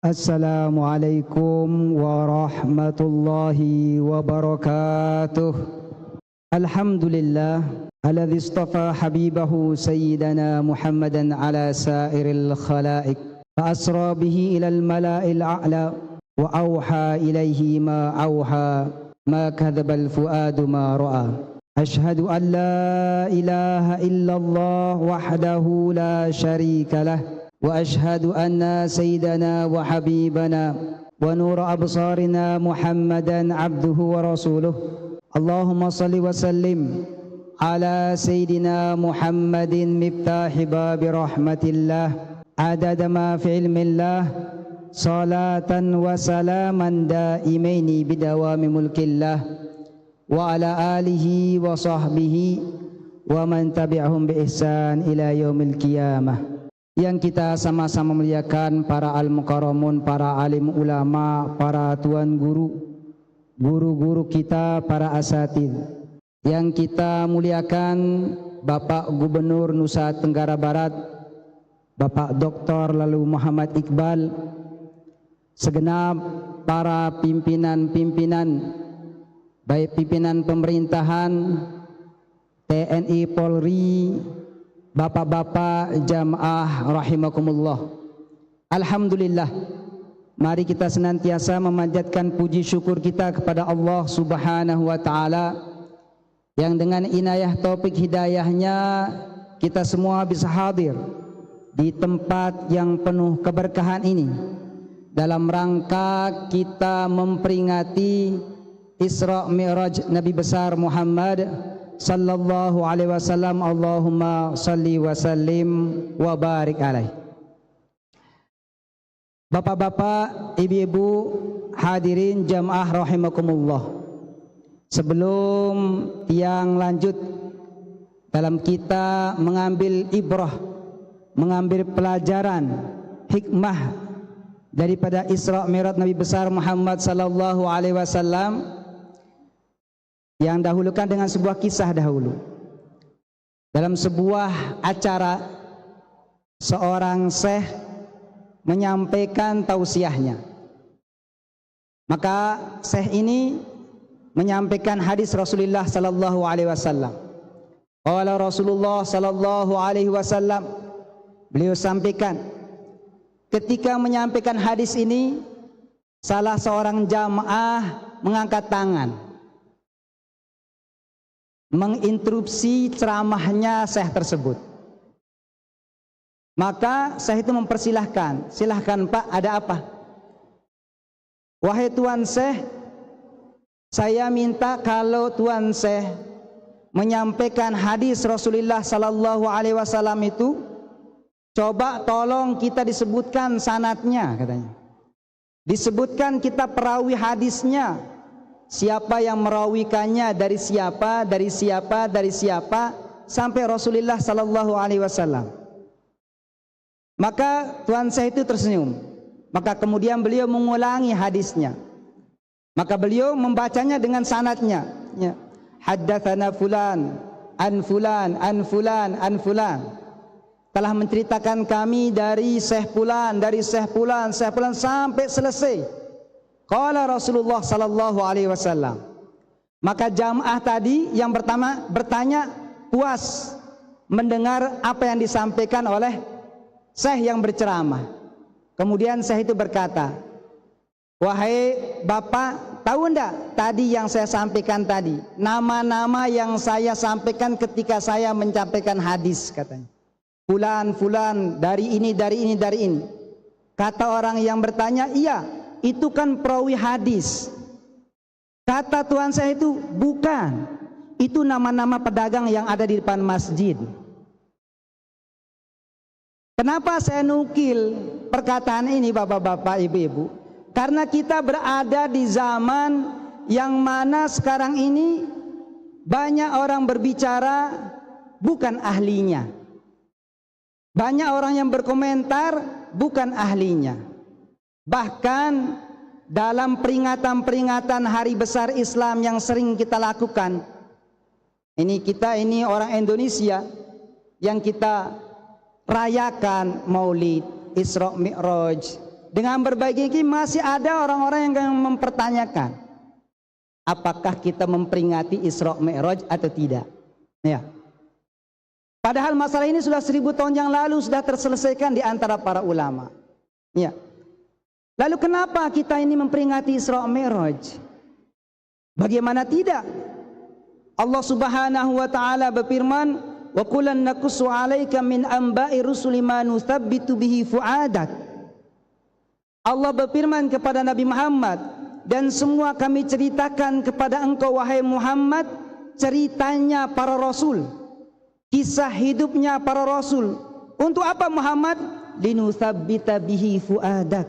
Assalamualaikum warahmatullahi wabarakatuh. Alhamdulillah alladzi istafa habibahu sayyidana Muhammadan ala sairil khalaiq fa asra bihi ilal mala'il a'la wa auha ilaihi ma auha ma kadzabal fuadu ma ra'a. Ashhadu an la ilaha illallah wahdahu la syarika lah وأشهد أن سيدنا وحبيبنا ونور أبصارنا محمدا عبده ورسوله اللهم صل وسلم على سيدنا محمد مفتاح باب رحمة الله عدد ما في علم الله صلاة وسلاما دائمين بدوام ملك الله وعلى آله وصحبه ومن تبعهم بإحسان إلى يوم القيامة. Yang kita sama-sama muliakan para al-mukarramun, para alim ulama, para tuan guru, guru-guru kita, para asatidz. Yang kita muliakan Bapak Gubernur Nusa Tenggara Barat, Bapak Dr. Lalu Muhammad Iqbal, segenap para pimpinan-pimpinan, baik pimpinan pemerintahan, TNI, Polri, Bapak-bapak jamaah rahimakumullah. Alhamdulillah, mari kita senantiasa memanjatkan puji syukur kita kepada Allah Subhanahu wa taala yang dengan inayah taufik hidayahnya kita semua bisa hadir di tempat yang penuh keberkahan ini dalam rangka kita memperingati Isra Mi'raj Nabi besar Muhammad sallallahu alaihi wasallam. Allahumma salli wa sallim wa barik alaih. Bapak-bapak, ibu-ibu, hadirin jamaah rahimakumullah. Sebelum yang lanjut dalam kita mengambil ibrah, mengambil pelajaran hikmah daripada Isra Mi'raj Nabi besar Muhammad sallallahu alaihi wasallam, yang dahulukan dengan sebuah kisah dahulu. Dalam sebuah acara, seorang syekh menyampaikan tausiahnya. Maka syekh ini menyampaikan hadis Rasulullah sallallahu alaihi wasallam. Qala Rasulullah sallallahu alaihi wasallam, beliau sampaikan ketika menyampaikan hadis ini, salah seorang jamaah mengangkat tangan menginterupsi ceramahnya syekh tersebut. Maka syekh itu mempersilahkan, silahkan Pak, ada apa? Wahai Tuan Syekh, saya minta kalau Tuan Syekh menyampaikan hadis Rasulullah sallallahu alaihi wasallam itu, coba tolong kita disebutkan sanadnya, katanya. Disebutkan kita perawi hadisnya. Siapa yang merawikannya, dari siapa, dari siapa, dari siapa, sampai Rasulullah sallallahu alaihi wasallam. Maka Tuan Syekh itu tersenyum. Maka kemudian beliau mengulangi hadisnya. Maka beliau membacanya dengan sanadnya. Haddatsana fulan, an fulan, an fulan, an fulan. Telah menceritakan kami dari Syekh fulan, dari Syekh fulan, Syekh fulan sampai selesai. Qala Rasulullah sallallahu alaihi wasallam. Maka jamaah tadi yang pertama bertanya, puas mendengar apa yang disampaikan oleh syekh yang berceramah. Kemudian syekh itu berkata, wahai Bapak, tahu enggak tadi yang saya sampaikan tadi, nama-nama yang saya sampaikan ketika saya menyampaikan hadis, katanya. Fulan, fulan, dari ini, dari ini, dari ini. Kata orang yang bertanya, iya, itu kan perawi hadis. Kata Tuan saya itu, bukan, itu nama-nama pedagang yang ada di depan masjid. Kenapa saya nukil perkataan ini bapak-bapak, ibu-ibu? Karena kita berada di zaman yang mana sekarang ini banyak orang berbicara bukan ahlinya. Banyak orang yang berkomentar bukan ahlinya. Bahkan dalam peringatan-peringatan hari besar Islam yang sering kita lakukan, ini orang Indonesia yang kita rayakan Maulid, Isra Mi'raj, dengan berbagai ini masih ada orang-orang yang mempertanyakan apakah kita memperingati Isra Mi'raj atau tidak. Ya. Padahal masalah ini sudah 1000 tahun yang lalu sudah terselesaikan di antara para ulama. Ya. Lalu kenapa kita ini memperingati Isra Mi'raj? Bagaimana tidak? Allah Subhanahu wa taala berfirman, "Wa kullan naqussu 'alaika min anba'i rusuli ma nuthabbitu bihi fu'adak." Allah berfirman kepada Nabi Muhammad, dan semua kami ceritakan kepada engkau wahai Muhammad ceritanya para rasul, kisah hidupnya para rasul. Untuk apa Muhammad? Linutsabbita bihi fu'adak.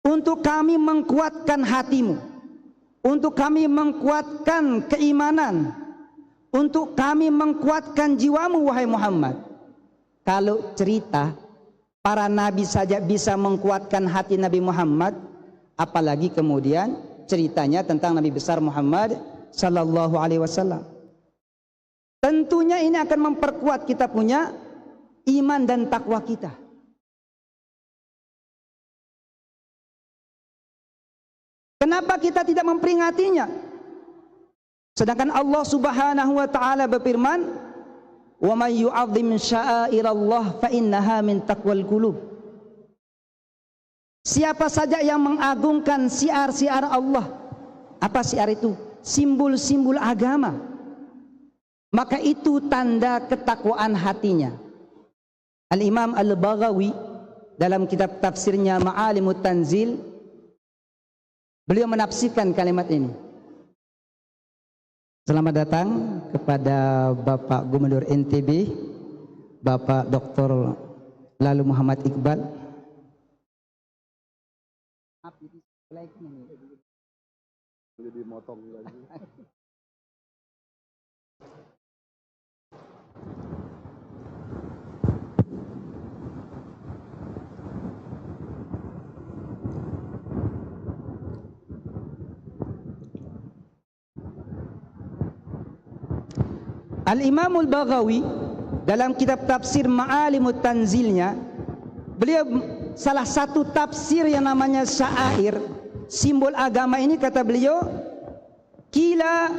Untuk kami mengkuatkan hatimu, untuk kami mengkuatkan keimanan, untuk kami mengkuatkan jiwamu wahai Muhammad. Kalau cerita para nabi saja bisa mengkuatkan hati Nabi Muhammad, apalagi kemudian ceritanya tentang Nabi besar Muhammad sallallahu alaihi wasallam. Tentunya ini akan memperkuat kita punya iman dan takwa kita. Kenapa kita tidak memperingatinya? Sedangkan Allah Subhanahu wa taala berfirman, "Wa may yu'azzim sya'airallah fa innaha min taqwal qulub." Siapa saja yang mengagungkan syiar-syiar Allah. Apa syiar itu? Simbol-simbol agama. Maka itu tanda ketakwaan hatinya. Al-Imam Al-Baghawi dalam kitab tafsirnya Ma'alimut Tanzil, beliau menafsirkan kalimat ini. Selamat datang kepada Bapak Gubernur NTB, Bapak Dr. Lalu Muhammad Iqbal. Jadi motong lagi. Al-Imamul Baghawi dalam kitab tafsir Ma'alimut Tanzilnya, beliau salah satu tafsir yang namanya syair, simbol agama ini, kata beliau, kila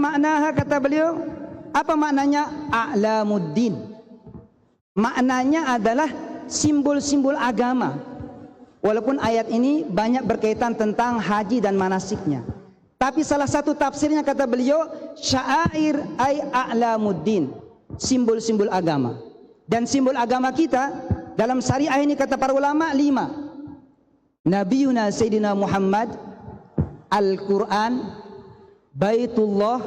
maknaha, kata beliau, apa maknanya? A'lamuddin. Maknanya adalah simbol-simbol agama. Walaupun ayat ini banyak berkaitan tentang haji dan manasiknya, tapi salah satu tafsirnya, kata beliau, syair ay a'lamuddin, simbol-simbol agama. Dan simbol agama kita dalam syariah ini, kata para ulama, 5. Nabiuna Sayyidina Muhammad, Al-Quran, Baitullah,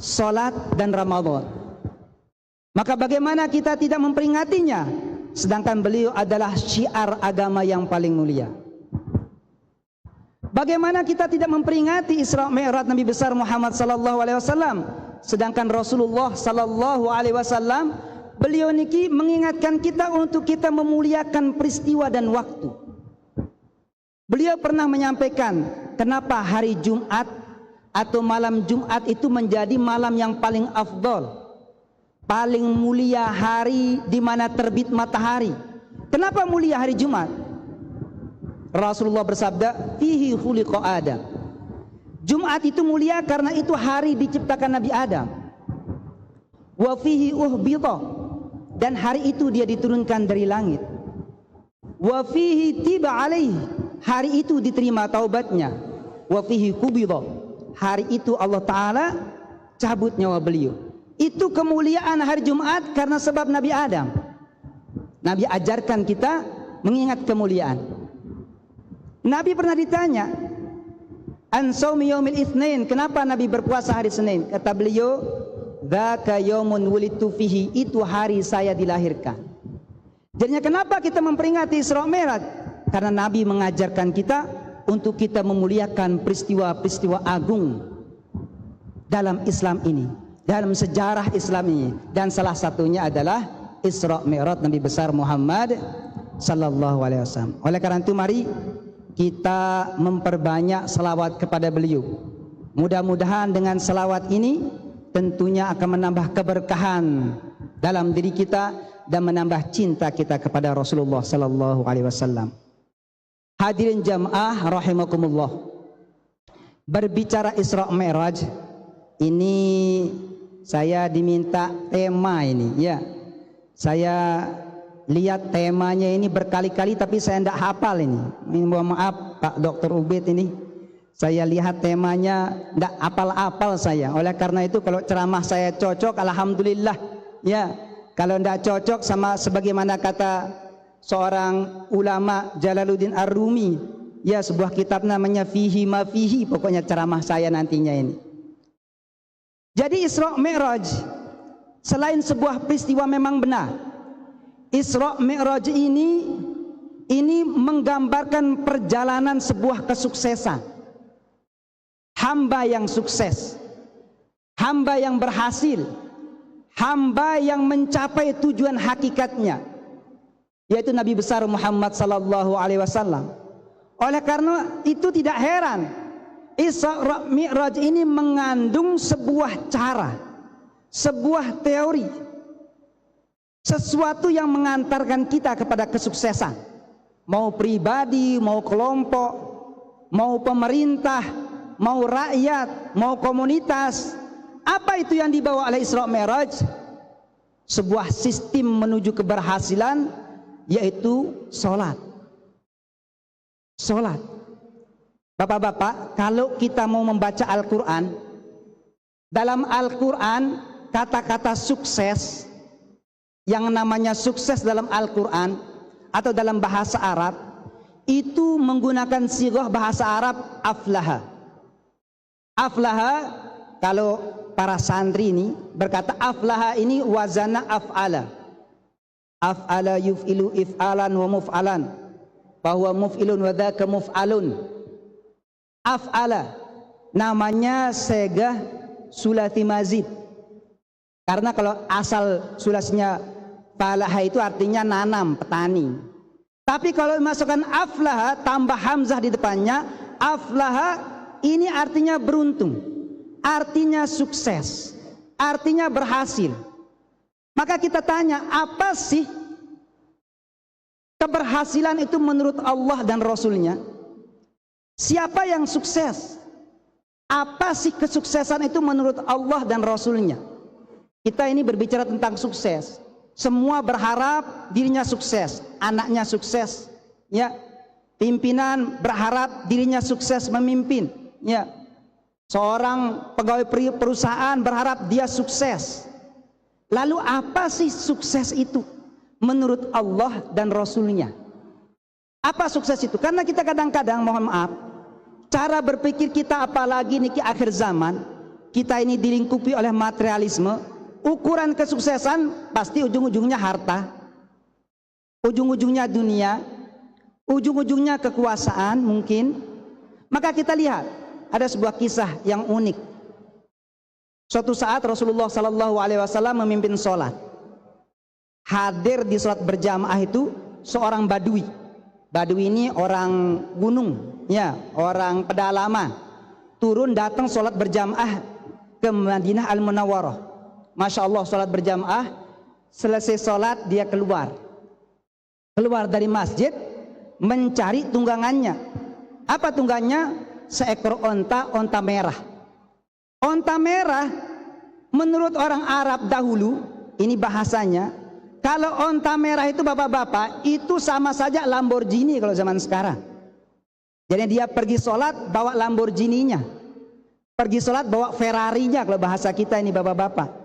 Salat, dan Ramadan. Maka bagaimana kita tidak memperingatinya, sedangkan beliau adalah syiar agama yang paling mulia? Bagaimana kita tidak memperingati Isra Mi'raj Nabi besar Muhammad sallallahu alaihi wasallam, sedangkan Rasulullah sallallahu alaihi wasallam beliau niki mengingatkan kita untuk kita memuliakan peristiwa dan waktu. Beliau pernah menyampaikan kenapa hari Jumat atau malam Jumat itu menjadi malam yang paling afdol, paling mulia hari di mana terbit matahari. Kenapa mulia hari Jumat? Rasulullah bersabda, fihi khuliqa Adam. Jumat itu mulia karena itu hari diciptakan Nabi Adam. Wa fihi uhbita, dan hari itu dia diturunkan dari langit. Wa fihi tiba alaihi, hari itu diterima taubatnya. Wa fihi kubida, hari itu Allah Ta'ala cabut nyawa beliau. Itu kemuliaan hari Jumat karena sebab Nabi Adam. Nabi ajarkan kita mengingat kemuliaan. Nabi pernah ditanya, an saumi yaumil itsnain, kenapa Nabi berpuasa hari Senin? Kata beliau, dzaka yaumun wulidtu fihi, itu hari saya dilahirkan. Jadinya kenapa kita memperingati Isra Mi'raj? Karena Nabi mengajarkan kita untuk kita memuliakan peristiwa-peristiwa agung dalam Islam ini, dalam sejarah Islam ini, dan salah satunya adalah Isra Mi'raj Nabi besar Muhammad sallallahu alaihi wasallam. Oleh karena itu mari kita memperbanyak selawat kepada beliau. Mudah-mudahan dengan selawat ini tentunya akan menambah keberkahan dalam diri kita dan menambah cinta kita kepada Rasulullah sallallahu alaihi wasallam. Hadirin jamaah rahimakumullah. Berbicara Isra Mi'raj, ini saya diminta tema ini ya. Saya lihat temanya ini berkali-kali tapi saya tidak hafal ini. Mohon maaf Pak Dr. Ubed ini. Saya lihat temanya tidak hafal-hafal saya. Oleh karena itu kalau ceramah saya cocok, alhamdulillah. Ya, kalau tidak cocok sama sebagaimana kata seorang ulama Jalaluddin Ar-Rumi, ya sebuah kitab namanya Fihi Ma Fihi, pokoknya ceramah saya nantinya ini. Jadi Isra Mi'raj selain sebuah peristiwa memang benar, Isra Mi'raj ini menggambarkan perjalanan sebuah kesuksesan. Hamba yang sukses, hamba yang berhasil, hamba yang mencapai tujuan hakikatnya, yaitu Nabi besar Muhammad sallallahu alaihi wasallam. Oleh karena itu tidak heran Isra Mi'raj ini mengandung sebuah cara, sebuah teori, sesuatu yang mengantarkan kita kepada kesuksesan, mau pribadi, mau kelompok, mau pemerintah, mau rakyat, mau komunitas. Apa itu yang dibawa oleh Isra Mi'raj? Sebuah sistem menuju keberhasilan, yaitu sholat. Sholat. Bapak-bapak, kalau kita mau membaca Al-Quran, dalam Al-Quran kata-kata sukses, yang namanya sukses dalam Al-Quran atau dalam bahasa Arab, itu menggunakan sighah bahasa Arab aflaha. Aflaha, kalau para santri ini berkata aflaha ini wazana af'ala. Af'ala yuf'ilu if'alan wa muf'alan, bahwa muf'ilun wa dzaka muf'alun. Af'ala namanya segah sulasi mazid. Karena kalau asal sulasinya falaha itu artinya nanam, petani. Tapi kalau dimasukkan aflaha tambah hamzah di depannya, aflaha ini artinya beruntung, artinya sukses, artinya berhasil. Maka kita tanya, apa sih keberhasilan itu menurut Allah dan Rasulnya? Siapa yang sukses? Apa sih kesuksesan itu menurut Allah dan Rasulnya? Kita ini berbicara tentang sukses. Semua berharap dirinya sukses, anaknya sukses, ya. Pimpinan berharap dirinya sukses memimpin, ya. Seorang pegawai perusahaan berharap dia sukses. Lalu apa sih sukses itu menurut Allah dan Rasulnya? Apa sukses itu? Karena kita kadang-kadang, mohon maaf, cara berpikir kita, apalagi niki akhir zaman, kita ini dilingkupi oleh materialisme. Ukuran kesuksesan pasti ujung-ujungnya harta, ujung-ujungnya dunia, ujung-ujungnya kekuasaan mungkin. Maka kita lihat ada sebuah kisah yang unik. Suatu saat Rasulullah sallallahu alaihi wasallam memimpin sholat. Hadir di sholat berjamaah itu seorang badui. Badui ini orang gunung, ya, orang pedalaman. Turun datang sholat berjamaah ke Madinah Al-Munawwarah. Masya Allah, sholat berjamaah. Selesai sholat dia keluar dari masjid mencari tunggangannya. Apa tunggangannya? Seekor onta merah. Onta merah menurut orang Arab dahulu, ini bahasanya, kalau onta merah itu bapak-bapak, itu sama saja Lamborghini kalau zaman sekarang. Jadi dia pergi sholat bawa Lamborghini-nya, pergi sholat bawa Ferrari-nya kalau bahasa kita ini bapak-bapak.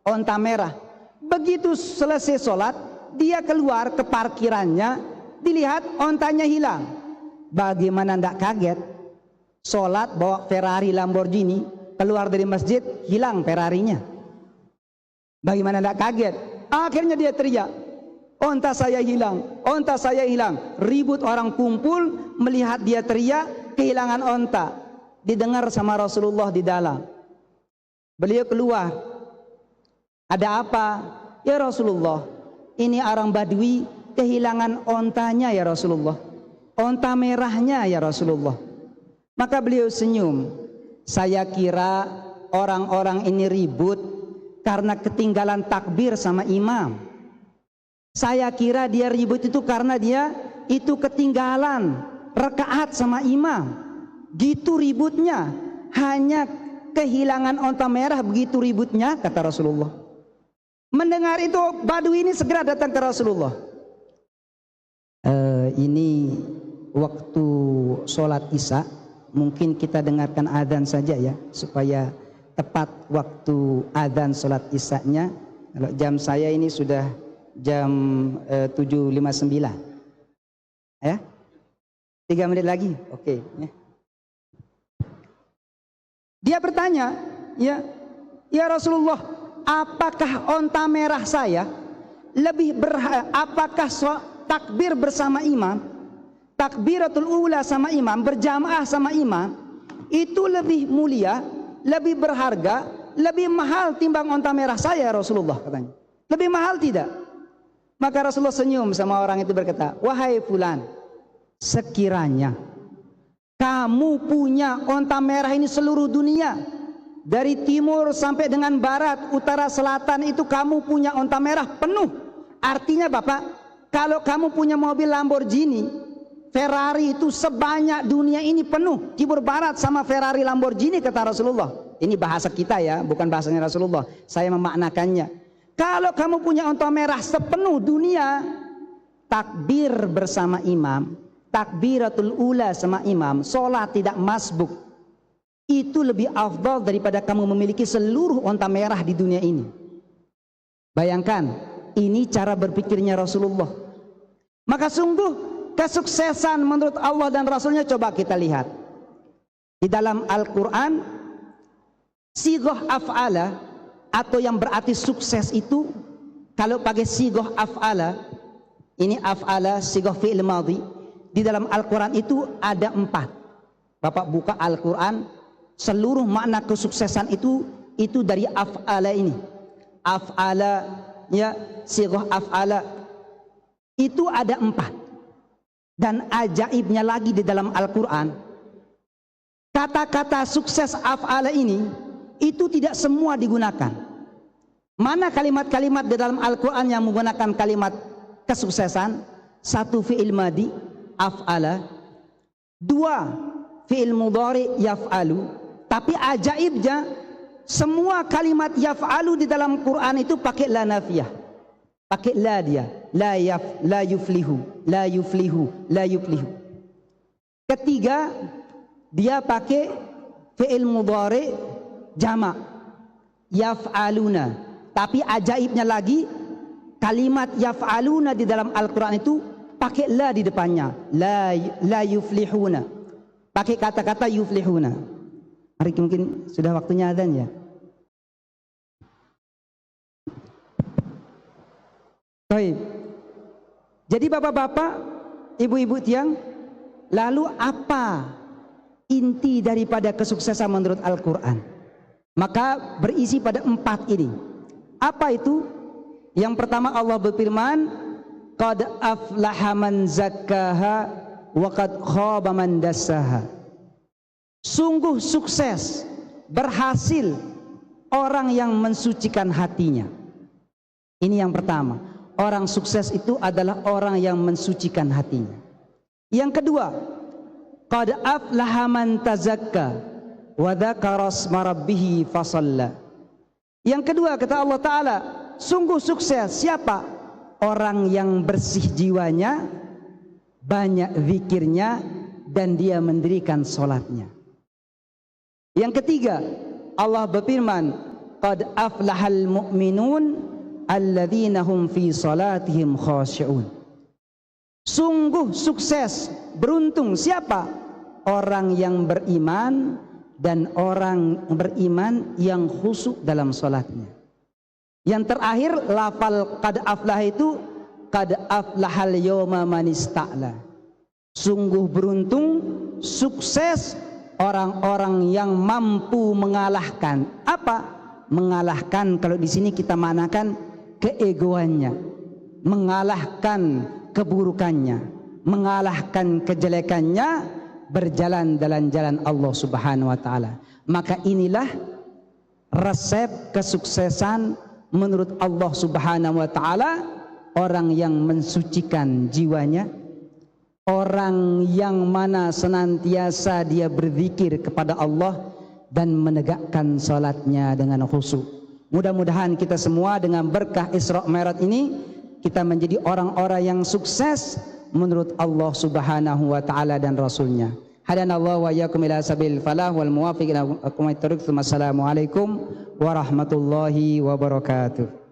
Onta merah. Begitu selesai sholat, dia keluar ke parkirannya, dilihat ontanya hilang. Bagaimana tidak kaget? Sholat bawa Ferrari Lamborghini, keluar dari masjid hilang Ferrarinya. Bagaimana tidak kaget? Akhirnya dia teriak, onta saya hilang, onta saya hilang. Ribut orang kumpul melihat dia teriak kehilangan onta. Didengar sama Rasulullah di dalam. Beliau keluar, ada apa? Ya Rasulullah, ini orang Badui kehilangan ontanya ya Rasulullah, onta merahnya ya Rasulullah. Maka beliau senyum. Saya kira orang-orang ini ribut karena ketinggalan takbir sama imam. Saya kira dia ribut itu karena dia itu ketinggalan rakaat sama imam. Gitu ributnya, hanya kehilangan onta merah, begitu ributnya, kata Rasulullah. Mendengar itu Badui ini segera datang ke Rasulullah. Ini waktu sholat isya, mungkin kita dengarkan adzan saja ya, supaya tepat waktu adzan sholat isya-nya. Kalau jam saya ini sudah jam 7.59 ya, 3 menit lagi, oke ya. Dia bertanya, ya Rasulullah, apakah onta merah saya lebih apakah takbir bersama imam, takbiratul ula sama imam, berjamaah sama imam, itu lebih mulia, lebih berharga, lebih mahal timbang onta merah saya, Rasulullah, katanya. Lebih mahal tidak? Maka Rasulullah senyum sama orang itu, berkata, wahai fulan, sekiranya kamu punya onta merah ini seluruh dunia, dari timur sampai dengan barat, utara, selatan, itu kamu punya onta merah penuh. Artinya Bapak, kalau kamu punya mobil Lamborghini, Ferrari itu sebanyak dunia ini penuh, timur barat sama Ferrari Lamborghini, kata Rasulullah. Ini bahasa kita ya, bukan bahasanya Rasulullah, saya memaknakannya. Kalau kamu punya onta merah sepenuh dunia, takbir bersama imam, takbiratul ula sama imam, sholat tidak masbuk, itu lebih afdal daripada kamu memiliki seluruh onta merah di dunia ini. Bayangkan, ini cara berpikirnya Rasulullah. Maka sungguh kesuksesan menurut Allah dan Rasulnya, coba kita lihat di dalam Al-Quran, sighah af'ala atau yang berarti sukses itu, kalau pakai sighah af'ala, ini af'ala sighah fi'il madhi, di dalam Al-Quran itu ada 4. Bapak buka Al-Quran, seluruh makna kesuksesan itu dari af'ala ini. Af'ala, ya, sighah af'ala itu ada 4. Dan ajaibnya lagi di dalam Al-Quran, kata-kata sukses af'ala ini itu tidak semua digunakan. Mana kalimat-kalimat di dalam Al-Quran yang menggunakan kalimat kesuksesan? 1 fi'il madi, af'ala. 2 fi'il mudhari, yaf'alu. Tapi ajaibnya, semua kalimat yaf'alu di dalam Quran itu pakai la nafiyah, pakai la dia, la yuflihu, la yuflihu, la yuflihu. Ketiga, dia pakai fi'il mudhari jama', yaf'aluna. Tapi ajaibnya lagi, kalimat yaf'aluna di dalam Al-Quran itu pakai la di depannya, la yuflihuna, pakai kata-kata yuflihuna. Mari, mungkin sudah waktunya adzan ya. Baik. Jadi bapak-bapak, ibu-ibu tiang, lalu apa inti daripada kesuksesan menurut Al-Quran? Maka berisi pada 4 ini. Apa itu? Yang pertama, Allah berfirman, qad aflaha man zakkaha wa qad khaba man dassaha. Sungguh sukses, berhasil orang yang mensucikan hatinya. Ini yang pertama, orang sukses itu adalah orang yang mensucikan hatinya. Yang kedua, qad aflaha man tazakka wa dzakara asma rabbih fasalla. Yang kedua, kata Allah Ta'ala, sungguh sukses siapa? Orang yang bersih jiwanya, banyak zikirnya, dan dia mendirikan sholatnya. Yang ketiga, Allah berfirman, qad aflahal mu'minun alladzina hum fi salatihim khashi'un. Sungguh sukses, beruntung siapa? Orang yang beriman, dan orang beriman yang khusyuk dalam sholatnya. Yang terakhir, lafal qad aflah itu, qad aflahal yawma man ista'la. Sungguh beruntung, sukses orang-orang yang mampu mengalahkan apa? Mengalahkan, kalau di sini kita manakan keegoannya, mengalahkan keburukannya, mengalahkan kejelekannya, berjalan dalam jalan Allah Subhanahu wa Ta'ala. Maka inilah resep kesuksesan menurut Allah Subhanahu wa Ta'ala orang yang mensucikan jiwanya, orang yang mana senantiasa dia berzikir kepada Allah dan menegakkan salatnya dengan khusyuk. Mudah-mudahan kita semua dengan berkah Isra Mi'raj ini kita menjadi orang-orang yang sukses menurut Allah Subhanahu wa taala dan Rasulnya. Hadanallahu wa iyyakum ila sabil falah wal muwaffiq ila aqwamit thoriq. Wassalamualaikum warahmatullahi wabarakatuh.